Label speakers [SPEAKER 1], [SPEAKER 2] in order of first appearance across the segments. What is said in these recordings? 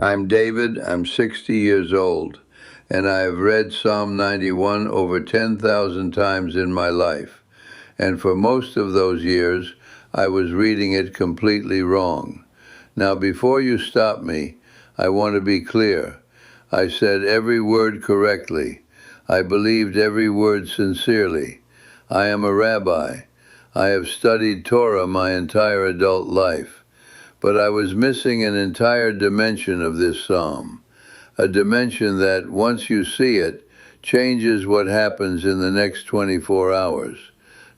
[SPEAKER 1] I'm David, I'm 60 years old, and I have read Psalm 91 over 10,000 times in my life. And for most of those years, I was reading it completely wrong. Now, before you stop me, I want to be clear. I said every word correctly. I believed every word sincerely. I am a rabbi. I have studied Torah my entire adult life. But I was missing an entire dimension of this psalm, a dimension that, once you see it, changes what happens in the next 24 hours.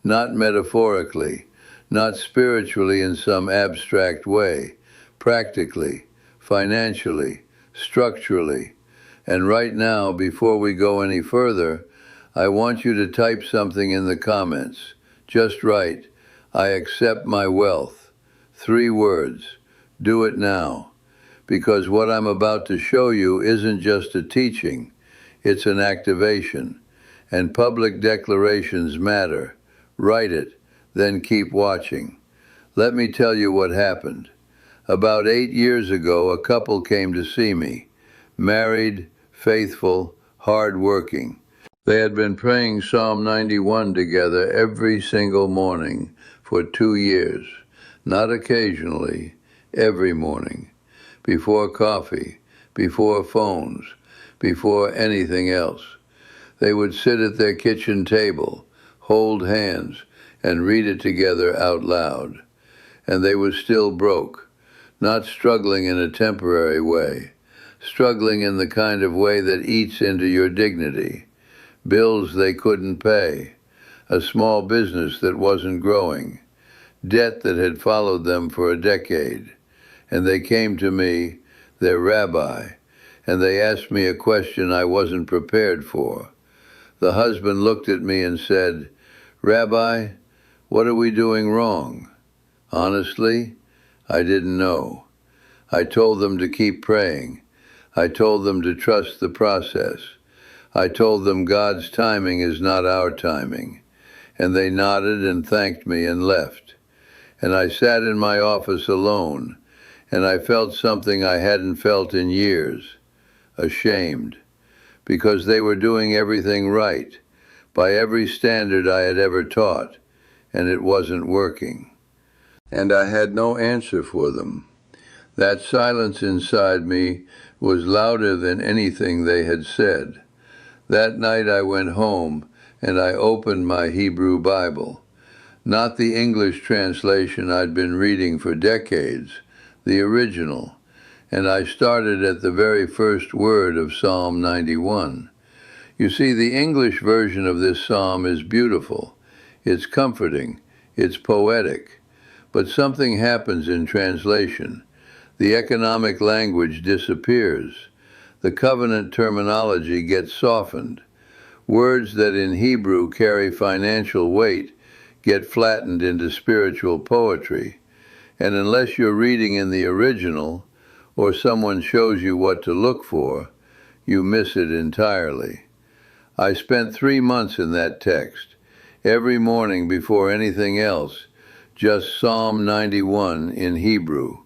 [SPEAKER 1] Not metaphorically, not spiritually in some abstract way, practically, financially, structurally. And right now, before we go any further, I want you to type something in the comments. Just write, I accept my wealth. 3 words. Do it now. Because what I'm about to show you isn't just a teaching, it's an activation. And public declarations matter. Write it, then keep watching. Let me tell you what happened. About 8 years ago, a couple came to see me. Married, faithful, hard-working. They had been praying Psalm 91 together every single morning for 2 years. Not occasionally, every morning. Before coffee, before phones, before anything else. They would sit at their kitchen table, hold hands, and read it together out loud. And they were still broke, not struggling in a temporary way, struggling in the kind of way that eats into your dignity. Bills they couldn't pay, a small business that wasn't growing, debt that had followed them for a decade. And they came to me, their rabbi, and they asked me a question I wasn't prepared for. The husband looked at me and said, Rabbi, what are we doing wrong? Honestly, I didn't know. I told them to keep praying. I told them to trust the process. I told them God's timing is not our timing. And they nodded and thanked me and left. And I sat in my office alone, and I felt something I hadn't felt in years, ashamed, because they were doing everything right, by every standard I had ever taught, and it wasn't working. And I had no answer for them. That silence inside me was louder than anything they had said. That night I went home and I opened my Hebrew Bible. Not the English translation I'd been reading for decades, the original, and I started at the very first word of Psalm 91. You see, the English version of this psalm is beautiful, it's comforting, it's poetic, but something happens in translation. The economic language disappears. The covenant terminology gets softened. Words that in Hebrew carry financial weight get flattened into spiritual poetry. And unless you're reading in the original, or someone shows you what to look for, you miss it entirely. I spent 3 months in that text, every morning before anything else, just Psalm 91 in Hebrew,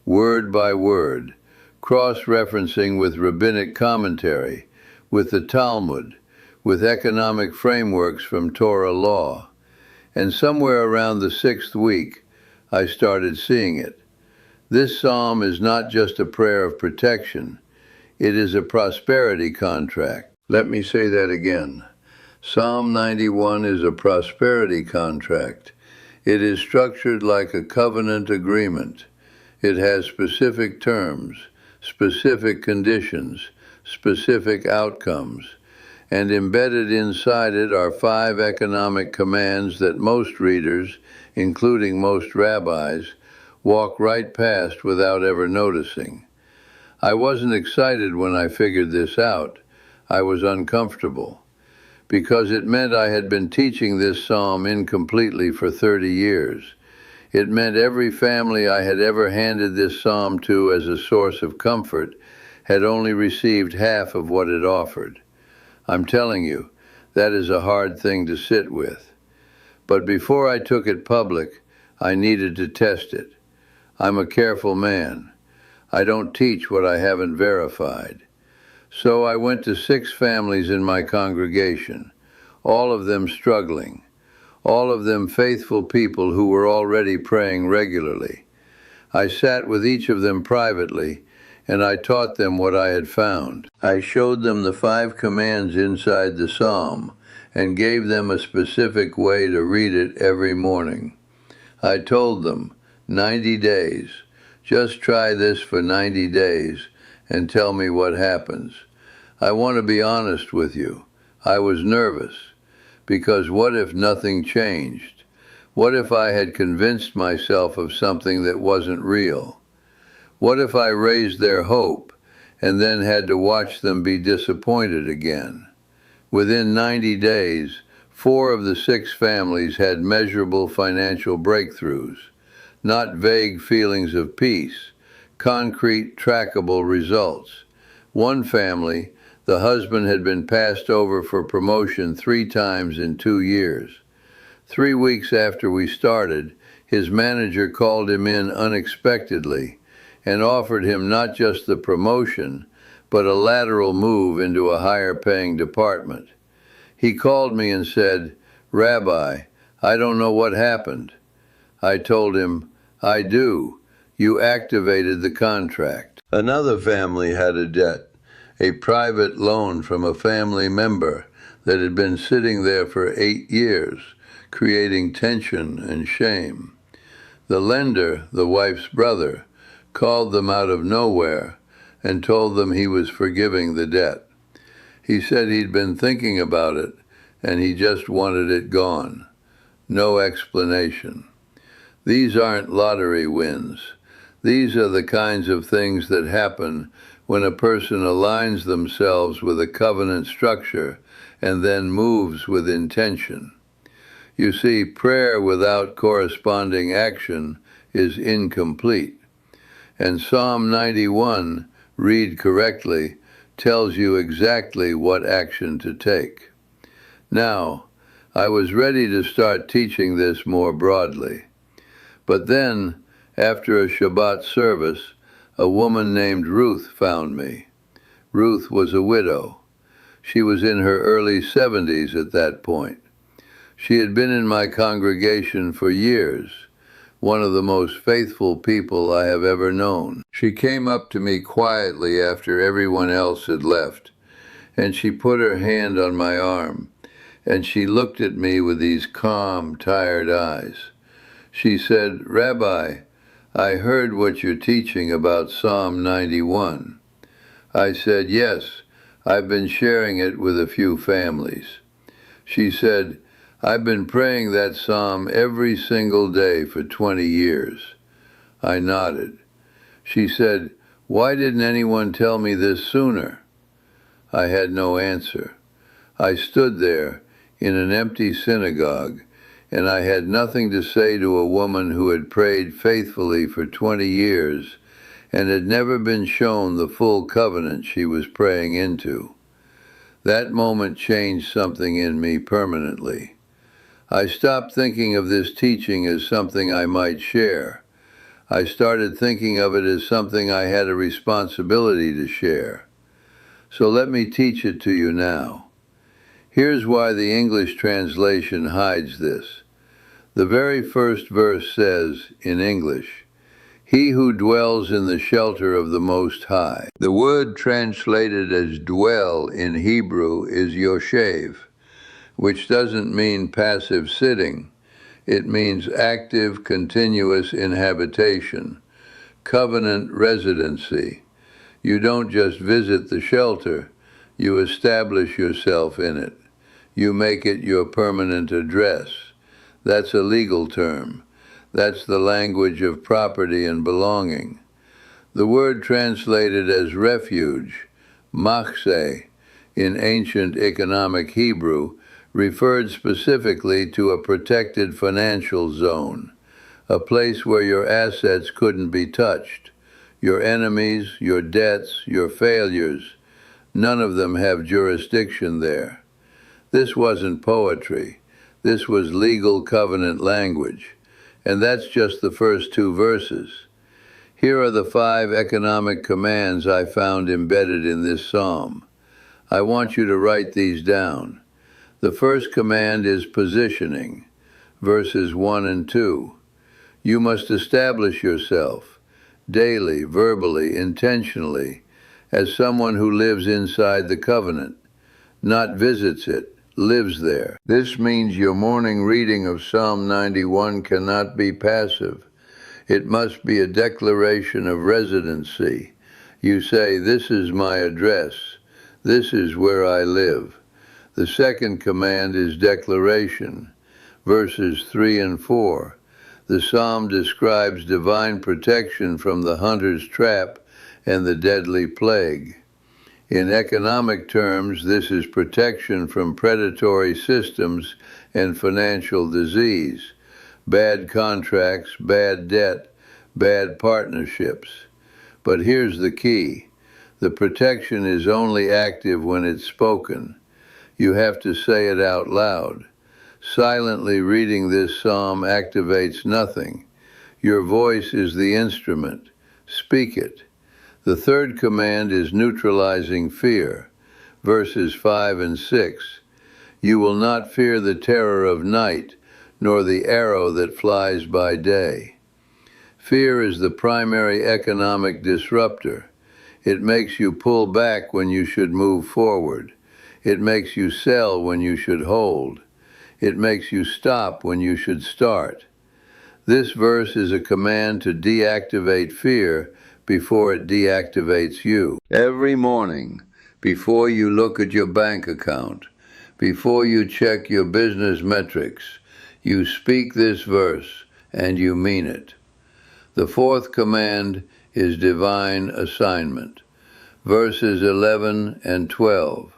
[SPEAKER 1] word by word, cross-referencing with rabbinic commentary, with the Talmud, with economic frameworks from Torah law. And somewhere around the 6th week, I started seeing it. This psalm is not just a prayer of protection, it is a prosperity contract. Let me say that again. Psalm 91 is a prosperity contract. It is structured like a covenant agreement. It has specific terms, specific conditions, specific outcomes. And embedded inside it are 5 economic commands that most readers, including most rabbis, walk right past without ever noticing. I wasn't excited when I figured this out. I was uncomfortable, because it meant I had been teaching this psalm incompletely for 30 years. It meant every family I had ever handed this psalm to as a source of comfort had only received half of what it offered. I'm telling you, that is a hard thing to sit with. But before I took it public, I needed to test it. I'm a careful man. I don't teach what I haven't verified. So I went to 6 families in my congregation, all of them struggling, all of them faithful people who were already praying regularly. I sat with each of them privately, and I taught them what I had found. I showed them the 5 commands inside the psalm and gave them a specific way to read it every morning. I told them, 90 days. Just try this for 90 days and tell me what happens. I want to be honest with you. I was nervous, because what if nothing changed? What if I had convinced myself of something that wasn't real? What if I raised their hope and then had to watch them be disappointed again? Within 90 days, 4 of the 6 families had measurable financial breakthroughs, not vague feelings of peace, concrete, trackable results. One family, the husband had been passed over for promotion 3 times in 2 years. 3 weeks after we started, his manager called him in unexpectedly and offered him not just the promotion, but a lateral move into a higher-paying department. He called me and said, "Rabbi, I don't know what happened." I told him, "I do. You activated the contract." Another family had a debt, a private loan from a family member that had been sitting there for 8 years, creating tension and shame. The lender, the wife's brother, called them out of nowhere and told them he was forgiving the debt. He said he'd been thinking about it and he just wanted it gone. No explanation. These aren't lottery wins. These are the kinds of things that happen when a person aligns themselves with a covenant structure and then moves with intention. You see, prayer without corresponding action is incomplete. And Psalm 91, read correctly, tells you exactly what action to take. Now, I was ready to start teaching this more broadly. But then, after a Shabbat service, a woman named Ruth found me. Ruth was a widow. She was in her early 70s at that point. She had been in my congregation for years, one of the most faithful people I have ever known. She came up to me quietly after everyone else had left, and she put her hand on my arm, and she looked at me with these calm, tired eyes. She said, "Rabbi, I heard what you're teaching about Psalm 91. I said, "Yes, I've been sharing it with a few families." She said, "I've been praying that psalm every single day for 20 years. I nodded. She said, "Why didn't anyone tell me this sooner?" I had no answer. I stood there in an empty synagogue, and I had nothing to say to a woman who had prayed faithfully for 20 years and had never been shown the full covenant she was praying into. That moment changed something in me permanently. I stopped thinking of this teaching as something I might share. I started thinking of it as something I had a responsibility to share. So let me teach it to you now. Here's why the English translation hides this. The very first verse says, in English, "He who dwells in the shelter of the Most High." The word translated as dwell in Hebrew is yoshev, which doesn't mean passive sitting. It means active, continuous inhabitation, covenant residency. You don't just visit the shelter, you establish yourself in it. You make it your permanent address. That's a legal term. That's the language of property and belonging. The word translated as refuge, machse, in ancient economic Hebrew, referred specifically to a protected financial zone, a place where your assets couldn't be touched. Your enemies, your debts, your failures, none of them have jurisdiction there. This wasn't poetry. This was legal covenant language. And that's just the first 2 verses. Here are the 5 economic commands I found embedded in this psalm. I want you to write these down. The first command is positioning, verses 1 and 2. You must establish yourself, daily, verbally, intentionally, as someone who lives inside the covenant, not visits it, lives there. This means your morning reading of Psalm 91 cannot be passive. It must be a declaration of residency. You say, "This is my address. This is where I live." The second command is declaration, verses 3 and 4. The psalm describes divine protection from the hunter's trap and the deadly plague. In economic terms, this is protection from predatory systems and financial disease, bad contracts, bad debt, bad partnerships. But here's the key. The protection is only active when it's spoken. You have to say it out loud. Silently reading this psalm activates nothing. Your voice is the instrument. Speak it. The third command is neutralizing fear. Verses 5 and 6. You will not fear the terror of night, nor the arrow that flies by day. Fear is the primary economic disruptor. It makes you pull back when you should move forward. It makes you sell when you should hold. It makes you stop when you should start. This verse is a command to deactivate fear before it deactivates you. Every morning, before you look at your bank account, before you check your business metrics, you speak this verse and you mean it. The fourth command is divine assignment. Verses 11 and 12.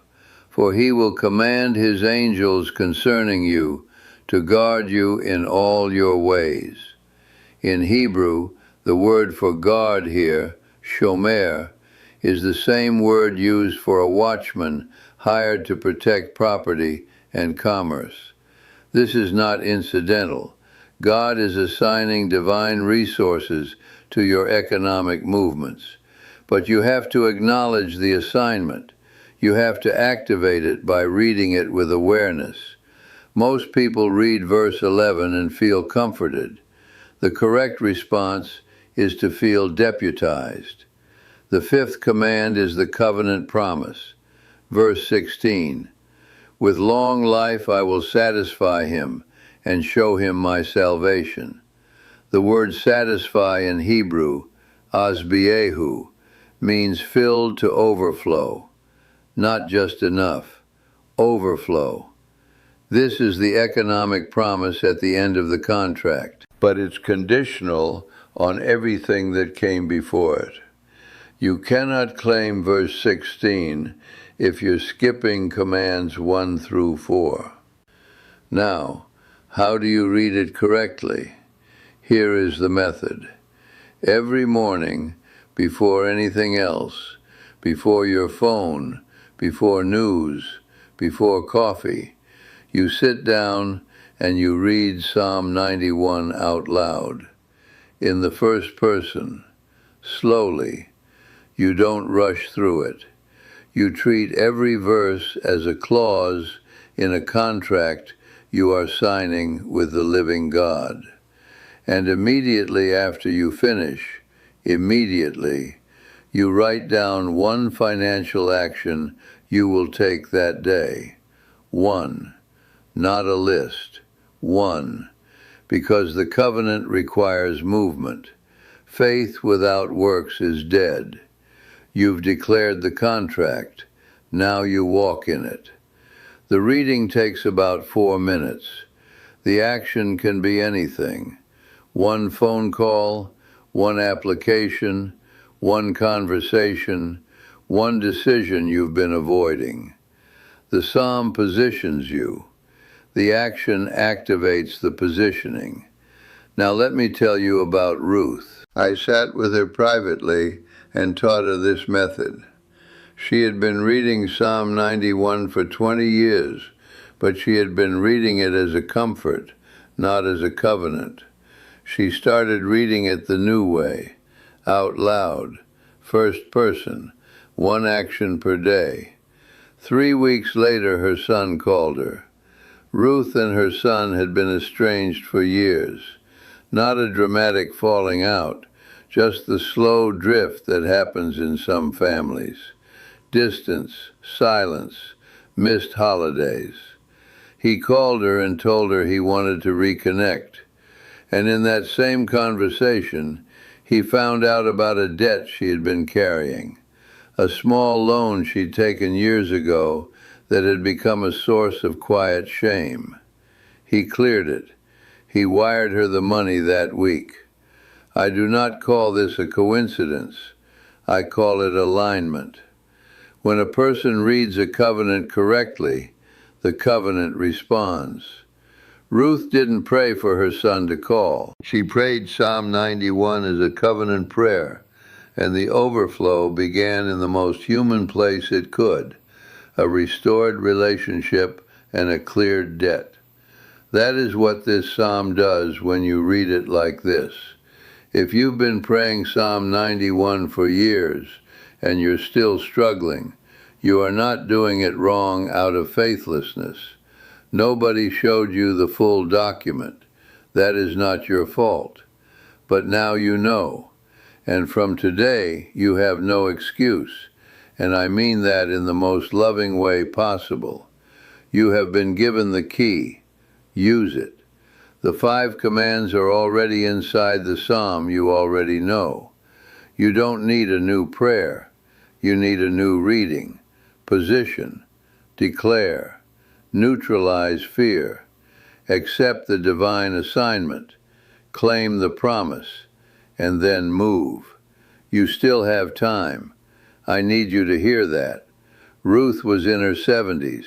[SPEAKER 1] For he will command his angels concerning you to guard you in all your ways. In Hebrew, the word for guard here, shomer, is the same word used for a watchman hired to protect property and commerce. This is not incidental. God is assigning divine resources to your economic movements. But you have to acknowledge the assignment. You have to activate it by reading it with awareness. Most people read verse 11 and feel comforted. The correct response is to feel deputized. The fifth command is the covenant promise. Verse 16. With long life I will satisfy him and show him my salvation. The word satisfy in Hebrew, asbiehu, means filled to overflow. Not just enough, overflow. This is the economic promise at the end of the contract, but it's conditional on everything that came before it. You cannot claim verse 16 if you're skipping commands 1 through 4. Now, how do you read it correctly? Here is the method. Every morning, before anything else, before your phone, before news, before coffee, you sit down and you read Psalm 91 out loud. In the first person, slowly. You don't rush through it. You treat every verse as a clause in a contract you are signing with the living God. And immediately after you finish, you write down one financial action you will take that day. One, not a list. One, because the covenant requires movement. Faith without works is dead. You've declared the contract. Now you walk in it. The reading takes about 4 minutes. The action can be anything. One phone call, one application, one conversation, one decision you've been avoiding. The psalm positions you. The action activates the positioning. Now let me tell you about Ruth. I sat with her privately and taught her this method. She had been reading Psalm 91 for 20 years, but she had been reading it as a comfort, not as a covenant. She started reading it the new way. out loud, first person, one action per day. 3 weeks later, her son called her. Ruth and her son had been estranged for years. Not a dramatic falling out, just the slow drift that happens in some families. Distance, silence, missed holidays. He called her and told her he wanted to reconnect. And in that same conversation, he found out about a debt she had been carrying, a small loan she'd taken years ago that had become a source of quiet shame. He cleared it. He wired her the money that week. I do not call this a coincidence. I call it alignment. When a person reads a covenant correctly, the covenant responds. Ruth didn't pray for her son to call. She prayed Psalm 91 as a covenant prayer, and the overflow began in the most human place it could, a restored relationship and a cleared debt. That is what this psalm does when you read it like this. If you've been praying Psalm 91 for years and you're still struggling, you are not doing it wrong out of faithlessness. Nobody showed you the full document. That is not your fault. But now you know. And from today, you have no excuse. And I mean that in the most loving way possible. You have been given the key. Use it. The 5 commands are already inside the psalm you already know. You don't need a new prayer. You need a new reading. Position. Declare. Neutralize fear. Accept the divine assignment. Claim the promise. And then move. You still have time. I need you to hear that. Ruth was in her 70s.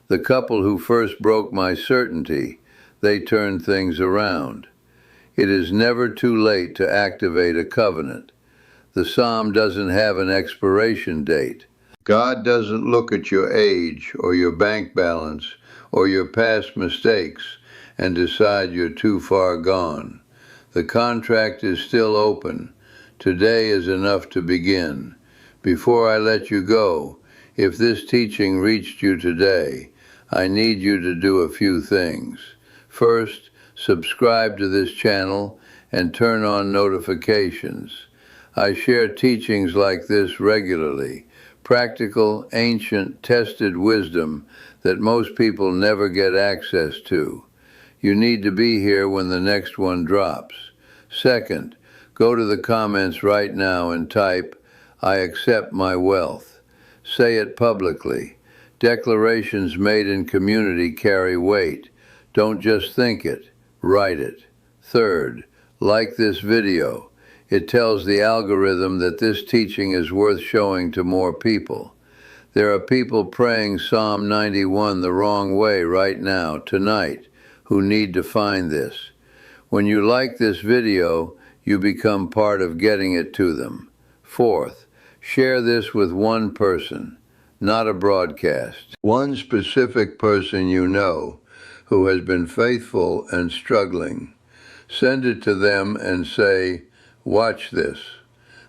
[SPEAKER 1] The couple who first broke my certainty, they turned things around. It is never too late to activate a covenant. The psalm doesn't have an expiration date. God doesn't look at your age or your bank balance or your past mistakes and decide you're too far gone. The contract is still open. Today is enough to begin. Before I let you go, if this teaching reached you today, I need you to do a few things. First, subscribe to this channel and turn on notifications. I share teachings like this regularly, practical, ancient, tested wisdom that most people never get access to. You need to be here when the next one drops. Second, go to the comments right now and type, "I accept my wealth." Say it publicly. Declarations made in community carry weight. Don't just think it, write it. Third, like this video. It tells the algorithm that this teaching is worth showing to more people. There are people praying Psalm 91 the wrong way right now, tonight, who need to find this. When you like this video, you become part of getting it to them. Fourth, share this with one person, not a broadcast. One specific person you know who has been faithful and struggling. Send it to them and say, "Watch this."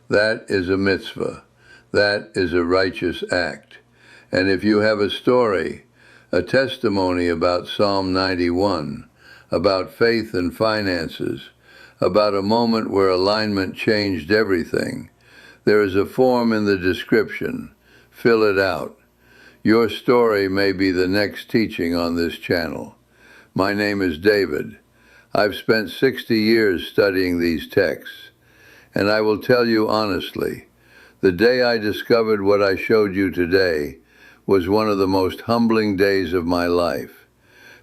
[SPEAKER 1] That is a mitzvah. That is a righteous act. And if you have a story, a testimony about Psalm 91, about faith and finances, about a moment where alignment changed everything, there is a form in the description. Fill it out. Your story may be the next teaching on this channel. My name is David. I've spent 60 years studying these texts, and I will tell you honestly, the day I discovered what I showed you today was one of the most humbling days of my life,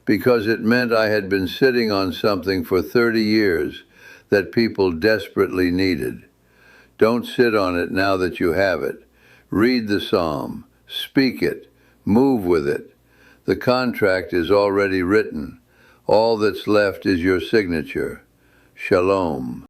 [SPEAKER 1] because it meant I had been sitting on something for 30 years that people desperately needed. Don't sit on it now that you have it. Read the psalm, speak it, move with it. The contract is already written. All that's left is your signature. Shalom.